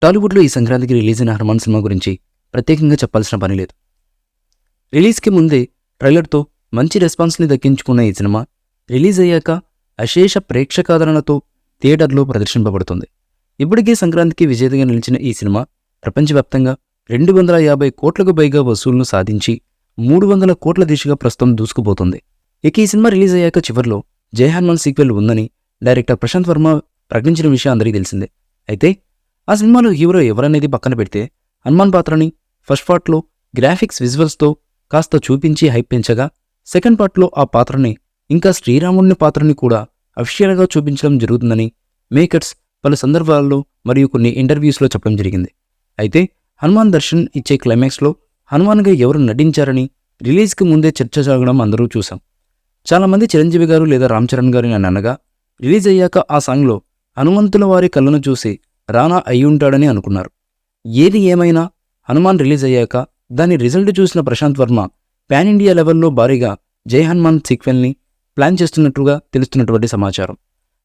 టాలీవుడ్లో ఈ సంక్రాంతికి రిలీజ్ అయిన హనుమాన్ సినిమా గురించి ప్రత్యేకంగా చెప్పాల్సిన పని లేదు. రిలీజ్కి ముందే ట్రైలర్తో మంచి రెస్పాన్స్ని దక్కించుకున్న ఈ సినిమా రిలీజ్ అయ్యాక అశేష ప్రేక్షకాదరణతో థియేటర్లో ప్రదర్శింపబడుతుంది. ఇప్పటికీ సంక్రాంతికి విజేతగా నిలిచిన ఈ సినిమా ప్రపంచవ్యాప్తంగా 250 కోట్లకు పైగా వసూళ్లను సాధించి 300 కోట్ల దిశగా ప్రస్తుతం దూసుకుపోతుంది. ఇక ఈ సినిమా రిలీజ్ అయ్యాక చివర్లో జై హనుమాన్ సీక్వెల్ ఉందని డైరెక్టర్ ప్రశాంత్ వర్మ ప్రకటించిన విషయం అందరికీ తెలిసిందే. అయితే ఆ సినిమాలో హీరో ఎవరనేది పక్కన పెడితే హనుమాన్ పాత్రని ఫస్ట్ పార్ట్లో గ్రాఫిక్స్ విజువల్స్తో కాస్త చూపించి హైప్ పెంచగా సెకండ్ పార్ట్లో ఆ పాత్రని ఇంకా శ్రీరాముడిని పాత్రని కూడా అఫీషియల్గా చూపించడం జరుగుతుందని మేకర్స్ పలు సందర్భాల్లో మరియు కొన్ని ఇంటర్వ్యూస్లో చెప్పడం జరిగింది. అయితే హనుమాన్ దర్శన్ ఇచ్చే క్లైమాక్స్లో హనుమాన్గా ఎవరు నటించారని రిలీజ్కి ముందే చర్చ జరగడం అందరూ చూసాం. చాలామంది చిరంజీవి గారు లేదా రామ్ చరణ్ గారు అని అనగా రిలీజ్ అయ్యాక ఆ సాంగ్లో హనుమంతుల వారి కళ్ళను చూసి రానా అయ్యుంటాడని అనుకున్నారు. ఏది ఏమైనా హనుమాన్ రిలీజ్ అయ్యాక దాని రిజల్ట్ చూసిన ప్రశాంత్ వర్మ పాన్ ఇండియా లెవెల్లో భారీగా జై హనుమాన్ సీక్వెల్ని ప్లాన్ చేస్తున్నట్టుగా తెలుస్తున్నటువంటి సమాచారం.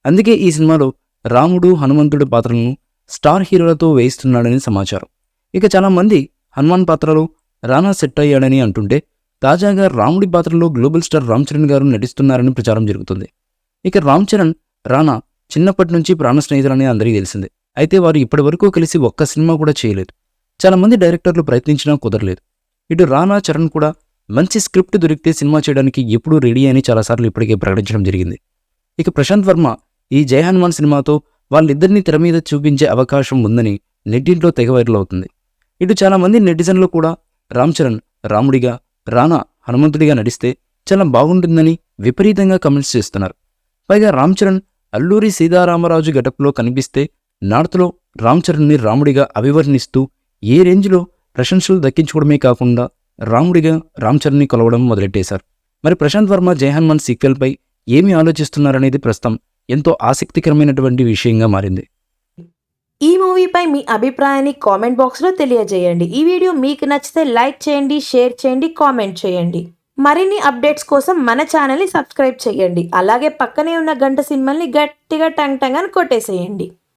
అందుకే ఈ సినిమాలో రాముడు హనుమంతుడి పాత్రలను స్టార్ హీరోలతో వేయిస్తున్నాడని సమాచారం. ఇక చాలామంది హనుమాన్ పాత్రలో రానా సెట్ అయ్యాడని అంటుంటే తాజాగా రాముడి పాత్రలో గ్లోబల్ స్టార్ రామ్ చరణ్ గారు నటిస్తున్నారని ప్రచారం జరుగుతుంది. ఇక రామ్ చరణ్ రానా చిన్నప్పటి నుంచి ప్రాణ స్నేహితులని అందరికీ తెలిసిందే. అయితే వారు ఇప్పటివరకు కలిసి ఒక్క సినిమా కూడా చేయలేదు. చాలామంది డైరెక్టర్లు ప్రయత్నించినా కుదరలేదు. ఇటు రానా చరణ్ కూడా మంచి స్క్రిప్ట్ దొరికితే సినిమా చేయడానికి ఎప్పుడూ రెడీ అని చాలాసార్లు ఇప్పటికే ప్రకటించడం జరిగింది. ఇక ప్రశాంత్ వర్మ ఈ జై హనుమాన్ సినిమాతో వాళ్ళిద్దరినీ తెర మీద చూపించే అవకాశం ఉందని నెట్టింట్లో తెగ వైరల్ అవుతుంది. ఇటు చాలామంది నెటిజన్లు కూడా రామ్ చరణ్ రాముడిగా రానా హనుమంతుడిగా నడిస్తే చాలా బాగుంటుందని విపరీతంగా కమెంట్స్ చేస్తున్నారు. పైగా రామ్ చరణ్ అల్లూరి సీతారామరాజు గెటప్లో కనిపిస్తే నార్త్లో రామ్ చరణ్ని రాముడిగా అభివర్ణిస్తూ ఏ రేంజ్లో ప్రశంసలు దక్కించుకోవడమే కాకుండా రాముడిగా రామ్ చరణ్ని కొలవడం మొదలెట్టేశారు. మరి ప్రశాంత్ వర్మ జై హనుమాన్ సీక్వెల్పై ఏమి ఆలోచిస్తున్నారనేది ప్రస్తుతం ఎంతో ఆసక్తికరమైనటువంటి విషయంగా మారింది. ఈ మూవీపై మీ అభిప్రాయాన్ని కామెంట్ బాక్స్లో తెలియజేయండి. ఈ వీడియో మీకు నచ్చితే లైక్ చేయండి, షేర్ చేయండి, కామెంట్ చేయండి. మరిన్ని అప్డేట్స్ కోసం మన ఛానల్ని సబ్స్క్రైబ్ చేయండి. అలాగే పక్కనే ఉన్న గంట సింబల్ని గట్టిగా టంగ్ టంగ్ అని కొట్టేసేయండి.